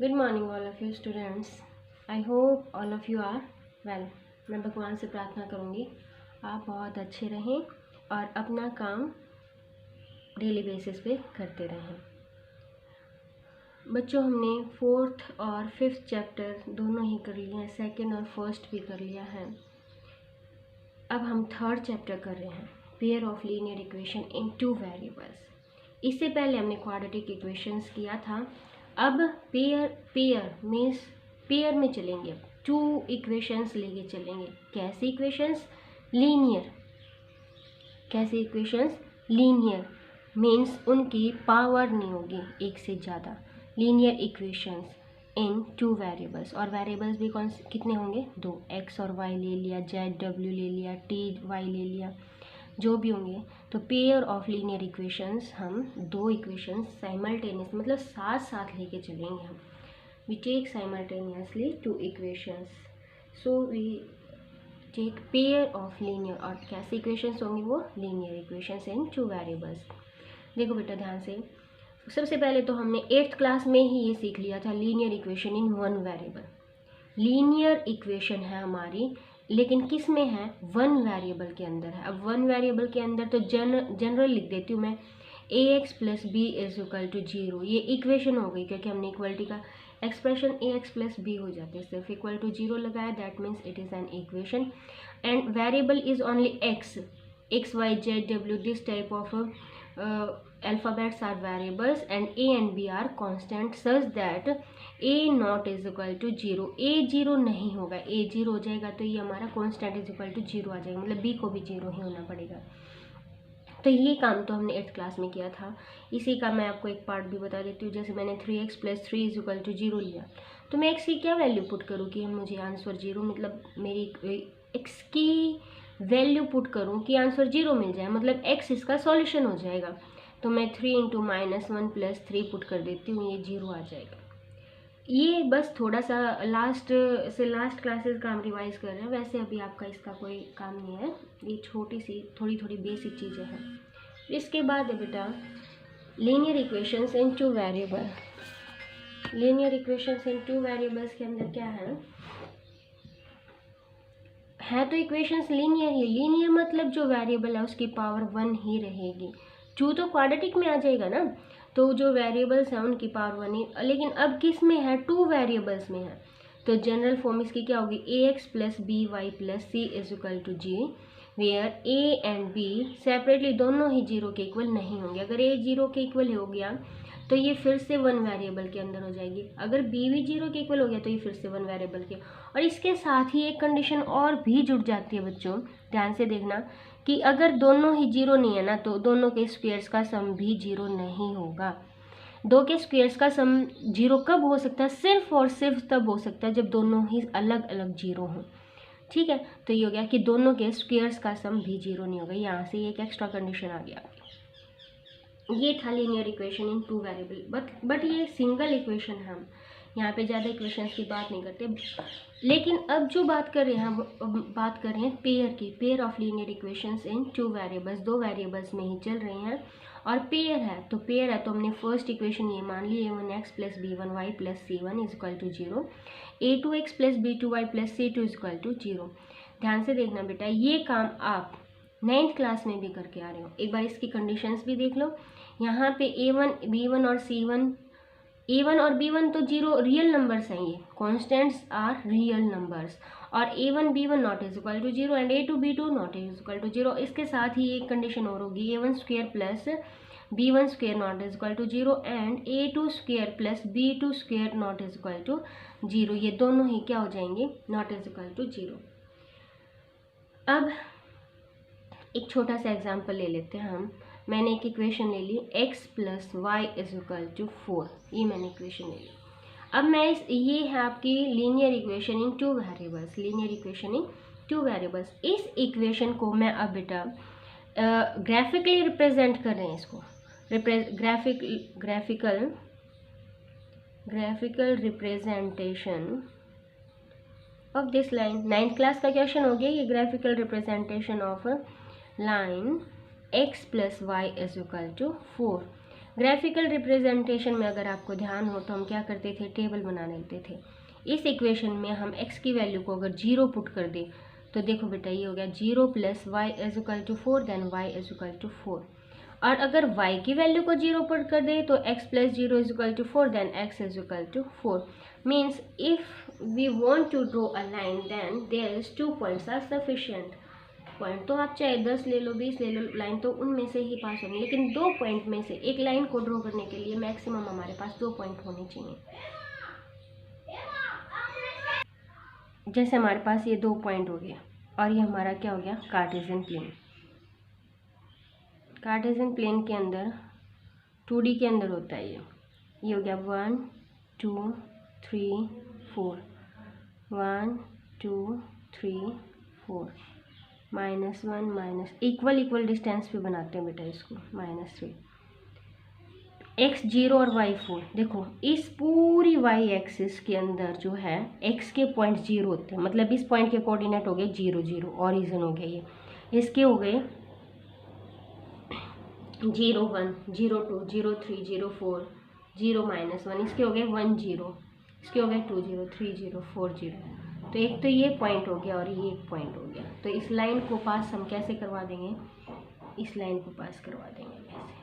Good morning all of you students. I hope all of you are well. मैं भगवान से प्रार्थना करूँगी आप बहुत अच्छे रहें और अपना काम डेली बेसिस पे करते रहें। बच्चों, हमने 4th और 5th चैप्टर दोनों ही कर लिए हैं, 2nd और 1st भी कर लिया है। अब हम 3rd चैप्टर कर रहे हैं, pair of linear equation in 2 variables. इससे पहले हमने क्वाड्रेटिक इक्वेशंस किया था। अब पेयर मीन्स पेयर में चलेंगे, 2 इक्वेशंस लेके चलेंगे। कैसे इक्वेशंस? लीनियर। कैसे इक्वेशंस? लीनियर मीन्स उनकी पावर नहीं होगी एक से ज़्यादा। लीनियर इक्वेशंस इन 2 वेरिएबल्स, और वेरिएबल्स भी कितने होंगे? 2। x और y ले लिया, z w ले लिया, t y ले लिया, जो भी होंगे। तो पेयर ऑफ लीनियर इक्वेशंस, हम 2 इक्वेशंस साइमल्टेनियस मतलब साथ साथ लेके चलेंगे। हम we take simultaneously 2 equations, so we take pair of linear. और कैसे इक्वेशंस होंगी? वो लीनियर इक्वेशंस इन 2 वेरिएबल्स। देखो बेटा ध्यान से, सबसे पहले तो हमने 8th क्लास में ही ये सीख लिया था, लीनियर इक्वेशन इन 1 वेरिएबल। लीनियर इक्वेशन है हमारी, लेकिन किस में है? 1 वेरिएबल के अंदर है। अब 1 वेरिएबल के अंदर तो जनरल लिख देती हूँ मैं, ax plus b is equal to 0। ये इक्वेशन हो गई, क्योंकि हमने इक्वलिटी का एक्सप्रेशन ax प्लस बी हो जाते हैं, सिर्फ इक्वल टू 0 लगाया, that means it is an equation. And variable is only x y z w, this type of alphabets are variables, and a and b are constant such that a not is equal to 0। a 0 नहीं होगा, a 0 हो जाएगा तो ये हमारा constant is equal to 0 आ जाएगा, मतलब b को भी 0 ही होना पड़ेगा। तो ये काम तो हमने 8th क्लास में किया था। इसी का मैं आपको एक पार्ट भी बता देती हूँ। जैसे मैंने 3x plus 3 is equal to 0 लिया, तो मैं x की क्या वैल्यू पुट करूँ कि मुझे आंसर 0, मतलब मेरी x की वैल्यू पुट करूँ कि आंसर 0 मिल जाए, मतलब x इसका सॉल्यूशन हो जाएगा। तो मैं 3 इंटू -1 प्लस 3 पुट कर देती हूँ, ये 0 आ जाएगा। ये बस थोड़ा सा लास्ट क्लासेस का हम रिवाइज कर रहे हैं, वैसे अभी आपका इसका कोई काम नहीं है। ये छोटी सी थोड़ी बेसिक चीज़ें हैं। इसके बाद है बेटा लीनियर इक्वेशंस इन 2 वेरिएबल। लीनियर इक्वेशंस इन 2 वेरिएबल्स के अंदर क्या है तो इक्वेशंस लीनियर ही। लीनियर मतलब जो वेरिएबल है उसकी पावर 1 ही रहेगी। 2 तो क्वाड्रेटिक में आ जाएगा ना, तो जो वेरिएबल्स हैं उनकी पावर 1 ही। लेकिन अब किस में है? 2 वेरिएबल्स में है, तो जनरल फॉर्म इसकी क्या होगी? ax plus b y plus c is equal to g, where a and b separately दोनों ही 0 के इक्वल नहीं होंगे। अगर a 0 के इक्वल हो गया तो ये फिर से 1 वेरिएबल के अंदर हो जाएगी। अगर b भी 0 के इक्वल हो गया तो ये फिर से 1 वेरिएबल के। और इसके साथ ही एक कंडीशन और भी जुड़ जाती है बच्चों, ध्यान से देखना, कि अगर दोनों ही 0 नहीं है ना, तो दोनों के स्क्वायर्स का सम भी 0 नहीं होगा। 2 के स्क्वायर्स का सम 0 कब हो सकता है? सिर्फ और सिर्फ तब हो सकता है जब दोनों ही अलग अलग 0 हों। ठीक है, तो ये हो गया कि दोनों के स्क्वायर्स का सम भी 0 नहीं होगा। यहाँ से एक एक्स्ट्रा कंडीशन आ गया। ये था linear equation in 2 variable. But ये सिंगल इक्वेशन है, हम यहाँ पे ज़्यादा इक्वेशंस की बात नहीं करते। लेकिन अब जो बात कर रहे हैं, हम बात कर रहे हैं पेयर की, pair of linear equations in 2 variables. 2 variables में ही चल रहे हैं और पेयर है, तो पेयर है तो हमने फर्स्ट इक्वेशन ये मान ली, a1x plus b1y plus c1 is equal to 0, a2x plus b2y plus c2 is equal to 0। ध्यान से देखना बेटा, ये काम आप 9th क्लास में भी करके आ रहे हो। एक बार इसकी कंडीशंस भी देख लो। यहाँ पे a1 b1 और c1, a1 और b1 तो 0 रियल नंबर्स हैं, ये कॉन्स्टेंट्स आर रियल नंबर्स। और a1 b1 not is equal to 0 and a2 b2 not is equal to 0। इसके साथ ही एक कंडीशन और होगी, a1 square plus b1 square not is equal to 0 and a2 square plus b2 square not is equal to 0। ये दोनों ही क्या हो जाएंगे? Not is equal to 0। अब एक छोटा सा एग्जाम्पल ले लेते हैं हम। मैंने एक इक्वेशन ले ली, x plus y is equal to 4। ये मैंने इक्वेशन ले ली। अब मैं ये है आपकी लीनियर इक्वेशन इन 2 वेरिएबल्स। लीनियर इक्वेशन इन 2 वेरिएबल्स। इस इक्वेशन को मैं अब बेटा ग्राफिकली रिप्रेजेंट कर रहे हैं, इसको graphical representation of this line. 9th class का क्वेश्चन हो गया ये, graphical representation of line x plus y is equal to 4। Graphical representation में अगर आपको ध्यान हो तो हम क्या करते थे, टेबल बना लेते थे। इस इक्वेशन में हम x की वैल्यू को अगर 0 पुट कर दें तो देखो बेटा ये हो गया 0 + y = 4 देन y = 4। और अगर y की वैल्यू को 0 पुट कर दें तो x + 0 = 4 then x = 4। Means if we want to draw a line then there is 2 points are sufficient. Point तो आप चाहे 10 ले लो, 20 ले लो, लाइन तो उनमें से ही पास होंगी, लेकिन 2 पॉइंट में से एक लाइन को ड्रॉ करने के लिए मैक्सिमम हमारे पास 2 पॉइंट होने चाहिए। जैसे हमारे पास ये 2 पॉइंट हो गया और ये हमारा क्या हो गया, कार्टेशियन प्लेन। कार्टेशियन प्लेन के अंदर 2D के अंदर होता है ये हो गया 1 2 3 4, 1 2 3 4, -1 माइनस इक्वल डिस्टेंस पे बनाते हैं बेटा इसको, -3, x 0 और y 4। देखो इस पूरी y एक्सिस के अंदर जो है x के पॉइंट 0 होते हैं, मतलब इस पॉइंट के कोऑर्डिनेट हो गए 0 0, ओरिजिन हो गया ये, इसके हो गए 0 1 0 2 0 3 0 4 0 -1, इसके हो गए 1 0, इसके हो गए 2 0 3 0 4 0। तो एक तो ये पॉइंट हो गया और ये एक पॉइंट हो गया। तो इस लाइन को पास हम कैसे करवा देंगे, इस लाइन को पास करवा देंगे कैसे,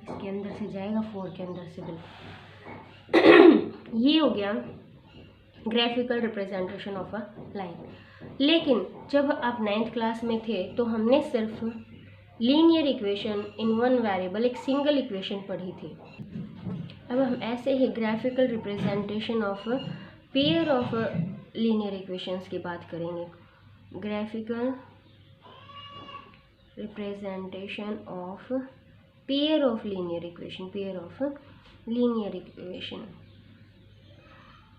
इसके अंदर से जाएगा 4 के अंदर से बिल्कुल। ये हो गया graphical representation of a line. लेकिन जब आप 9th क्लास में थे तो हमने सिर्फ linear equation in one variable, एक सिंगल इक्वेशन पढ़ी थी। अब हम ऐसे ही graphical representation of pair of linear equations की बात करेंगे। Graphical representation of pair of linear equation, pair of linear equation.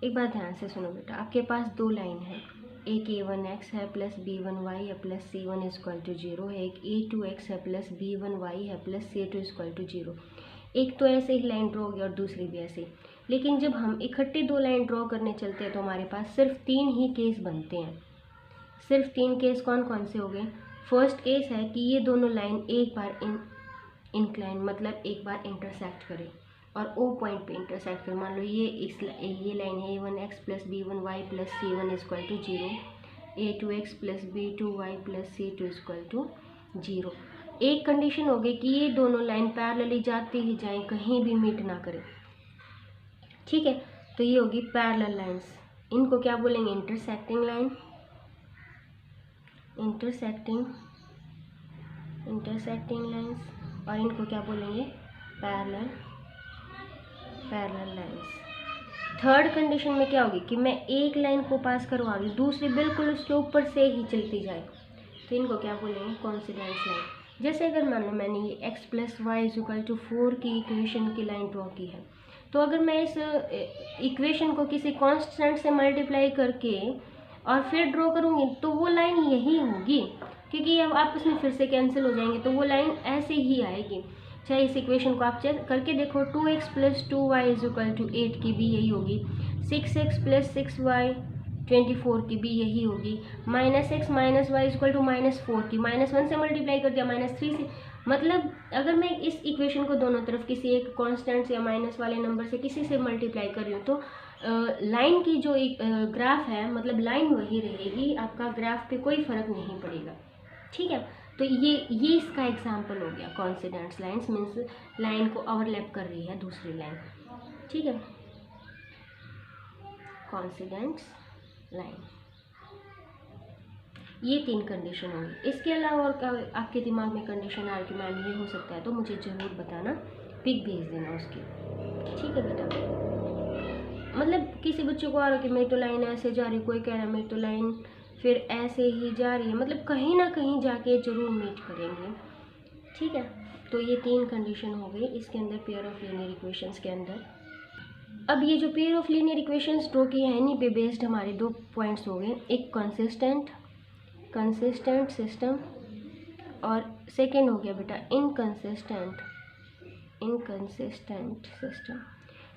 एक बात ध्यान से सुनो बेटा, आपके पास 2 लाइन है, एक a1x है प्लस b1y है प्लस c1 = 0 है, एक a2x है प्लस b1y है प्लस c2 = 0। एक तो ऐसे ही लाइन ड्रॉ हो गया और दूसरी भी ऐसे ही। लेकिन जब हम इकट्ठे 2 लाइन ड्रॉ करने चलते हैं तो हमारे पास सिर्फ 3 ही केस बनते हैं। सिर्फ 3 केस कौन कौन से हो गए। फर्स्ट केस है कि ये दोनों लाइन एक बार इंक्लाइन, मतलब एक बार इंटरसेक्ट करें और ओ पॉइंट पे इंटरसेक्ट करें। मान लो ये लाइन है a1x plus b1y plus c1 = 0, a2x plus b2y plus c2 = 0। एक कंडीशन हो गई कि ये दोनों लाइन पैरेलली जाती ही जाएं, कहीं भी मीट ना करें, ठीक है। तो ये होगी पैरेलल लाइंस, इनको क्या बोलेंगे, इंटरसेक्टिंग लाइन, इंटरसेक्टिंग लाइंस, और इनको क्या बोलेंगे, पैरेलल लाइंस। थर्ड कंडीशन में क्या होगी कि मैं एक लाइन को पास करवा रही हूँ, दूसरी बिल्कुल उसके ऊपर से ही चलती जाए, तो इनको क्या बोलेंगे, कोइंसिडेंस लाइन। जैसे अगर मान लो मैंने ये x + y = 4 की इक्वेशन की लाइन ड्रॉ की है, तो अगर मैं इस इक्वेशन को किसी कांस्टेंट से मल्टीप्लाई करके और फिर ड्रॉ करूँगी तो वो लाइन यही होगी, क्योंकि अब आपस में फिर से कैंसिल हो जाएंगे, तो वो लाइन ऐसे ही आएगी। चाहे इस इक्वेशन को आप चेक करके देखो, 2x + 2y = 8 की भी यही होगी, 6x + 6y 24 की भी यही होगी, -x - y = -4 की, -1 से मल्टीप्लाई कर दिया, -3 से। मतलब अगर मैं इस इक्वेशन को दोनों तरफ किसी एक कांस्टेंट या माइनस वाले नंबर से किसी से मल्टीप्लाई कर रही हूँ तो लाइन की जो एक ग्राफ है, मतलब लाइन वही रहेगी, आपका ग्राफ पे कोई फ़र्क नहीं पड़ेगा, ठीक है। तो ये इसका एग्जाम्पल हो गया, कोइंसिडेंस लाइंस मीन्स लाइन को ओवरलैप कर रही है दूसरी लाइन, ठीक है, कोइंसिडेंस लाइन। ये 3 कंडीशन होंगी। इसके अलावा और क्या आपके दिमाग में कंडीशन आ रही कि मैम ये हो सकता है, तो मुझे ज़रूर बताना, पिक भेज देना उसकी, ठीक है बेटा। मतलब किसी बच्चे को आ रहा है कि मेरी तो लाइन ऐसे जा रही, कोई कह रहा है मेरी तो लाइन फिर ऐसे ही जा रही है, मतलब कहीं ना कहीं जाके ज़रूर मीट करेंगे, ठीक है। तो ये 3 कंडीशन हो गई इसके अंदर, पेयर ऑफ लीनियर इक्वेशंस के अंदर। अब ये जो pair of linear equations draw किए हैं, इन्हीं पे बेस्ड हमारे 2 पॉइंट्स हो गए, एक कंसिस्टेंट सिस्टम और सेकेंड हो गया बेटा इनकंसिस्टेंट सिस्टम।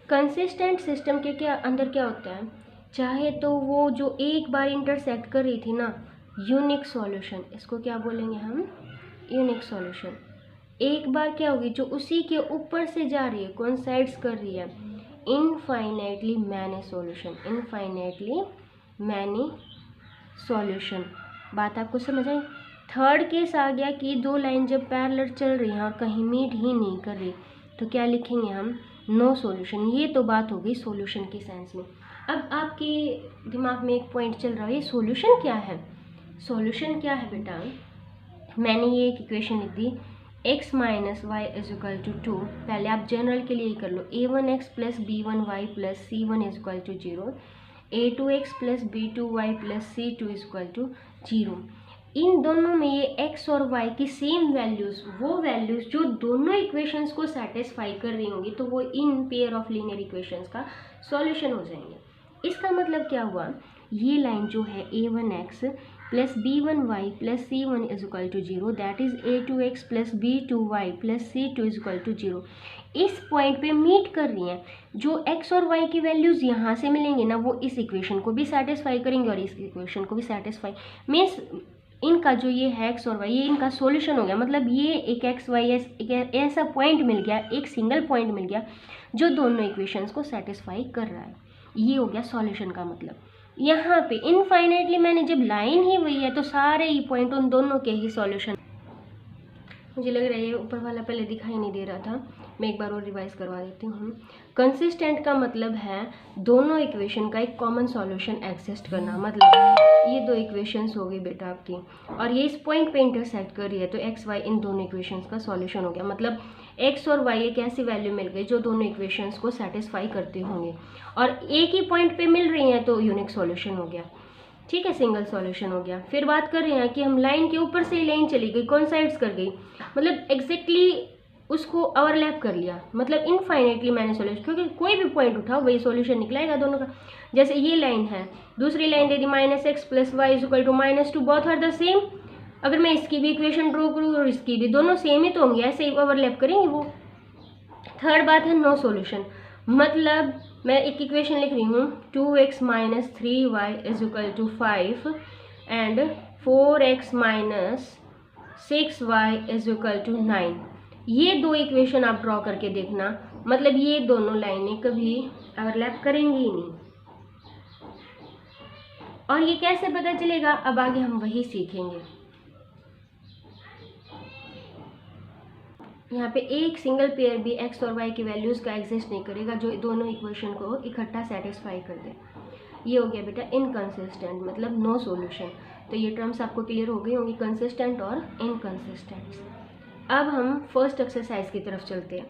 कंसिस्टेंट सिस्टम के अंदर क्या होता है, चाहे तो वो जो एक बार इंटरसेक्ट कर रही थी ना, यूनिक सॉल्यूशन, इसको क्या बोलेंगे हम, यूनिक सॉल्यूशन। एक बार क्या होगी, जो उसी के ऊपर से जा रही है, कोइंसाइड्स कर रही है, infinitely many solution, infinitely many solution. बात आपको समझ आई। थर्ड केस आ गया कि दो लाइन जब पैरेलल चल रही हैं और कहीं मीट ही नहीं कर रही, तो क्या लिखेंगे हम, नो सॉल्यूशन। ये तो बात हो गई सॉल्यूशन के सेंस में। अब आपके दिमाग में एक पॉइंट चल रहा है, ये सॉल्यूशन क्या है, सॉल्यूशन क्या है बेटा। मैंने ये एक इक्वेशन लिख दी, x minus y is equal to 2। पहले आप जनरल के लिए ही कर लो, a1x plus b1y plus c1 is equal to 0, a2x plus b2y plus c2 is equal to 0। इन दोनों में ये x और y की सेम वैल्यूज़, वो वैल्यूज़ जो दोनों इक्वेशंस को सेटिस्फाई कर रही होंगी, तो वो in pair of linear equations का सॉल्यूशन हो जाएंगे। इसका मतलब क्या हुआ, ये लाइन जो है a1x plus b1y plus c1 is equal to 0, that is a2x plus b2y plus c2 is equal to 0, इस पॉइंट पे मीट कर रही हैं। जो x और y की वैल्यूज़ यहाँ से मिलेंगे ना, वो इस इक्वेशन को भी सेटिस्फाई करेंगे और इस इक्वेशन को भी सेटिस्फाई, मीन्स इनका जो ये है x और y, ये इनका सॉल्यूशन हो गया। मतलब ये एक x y एक ऐसा पॉइंट मिल गया, एक सिंगल पॉइंट मिल गया जो दोनों इक्वेशंस को सेटिस्फाई कर रहा है। ये हो गया सॉल्यूशन का मतलब। यहाँ पे इनफाइनाइटली मैंने जब लाइन ही वही है, तो सारे ही पॉइंट उन दोनों के ही सॉल्यूशन। मुझे लग रहा है ये ऊपर वाला पहले दिखाई नहीं दे रहा था, मैं एक बार और रिवाइज करवा देती हूँ। कंसिस्टेंट का मतलब है दोनों इक्वेशन का एक कॉमन सॉल्यूशन एग्जिस्ट करना। मतलब ये दो इक्वेशंस हो गई बेटा आपकी, और ये इस पॉइंट पे इंटरसेक्ट कर रही है, तो एक्स वाई इन दोनों इक्वेशंस का सॉल्यूशन हो गया। मतलब एक्स और वाई एक ऐसी वैल्यू मिल गई जो दोनों इक्वेशंस को सेटिस्फाई करते होंगे, और एक ही पॉइंट पे मिल रही हैं, तो यूनिक सॉल्यूशन हो गया। ठीक है, सिंगल सॉल्यूशन हो गया। फिर बात कर रहे हैं कि हम लाइन के ऊपर से ही लाइन चली गई, कोइंसाइड्स कर गई, मतलब एग्जैक्टली उसको ओवरलैप कर लिया, मतलब इनफाइनाइटली मैंने सॉल्यूशन, क्योंकि कोई भी पॉइंट उठाओ वही सॉल्यूशन निकलेगा दोनों का। जैसे ये लाइन है, दूसरी लाइन दे दी minus x plus y is equal to -2, both are the same. अगर मैं इसकी भी इक्वेशन ड्रॉ करूँ और इसकी भी, दोनों सेम ही तो होंगे, ऐसे ही ओवरलैप करेंगे वो। थर्ड बात है नो सॉल्यूशन, मतलब मैं एक इक्वेशन लिख रही हूँ 2x minus 3y is equal to 5 and 4x minus 6y is equal to 9। ये दो इक्वेशन आप ड्रॉ करके देखना, मतलब ये दोनों लाइनें कभी ओवरलैप करेंगी ही नहीं। और ये कैसे पता चलेगा, अब आगे हम वही सीखेंगे। यहाँ पे एक सिंगल पेयर भी x और y की वैल्यूज़ का एग्जिस्ट नहीं करेगा जो दोनों इक्वेशन को इकट्ठा सेटिस्फाई कर दे। ये हो गया बेटा इनकंसिस्टेंट, मतलब नो सॉल्यूशन। तो ये टर्म्स आपको क्लियर हो गई होंगी, कंसिस्टेंट और इनकंसिस्टेंट। अब हम फर्स्ट एक्सरसाइज की तरफ चलते हैं।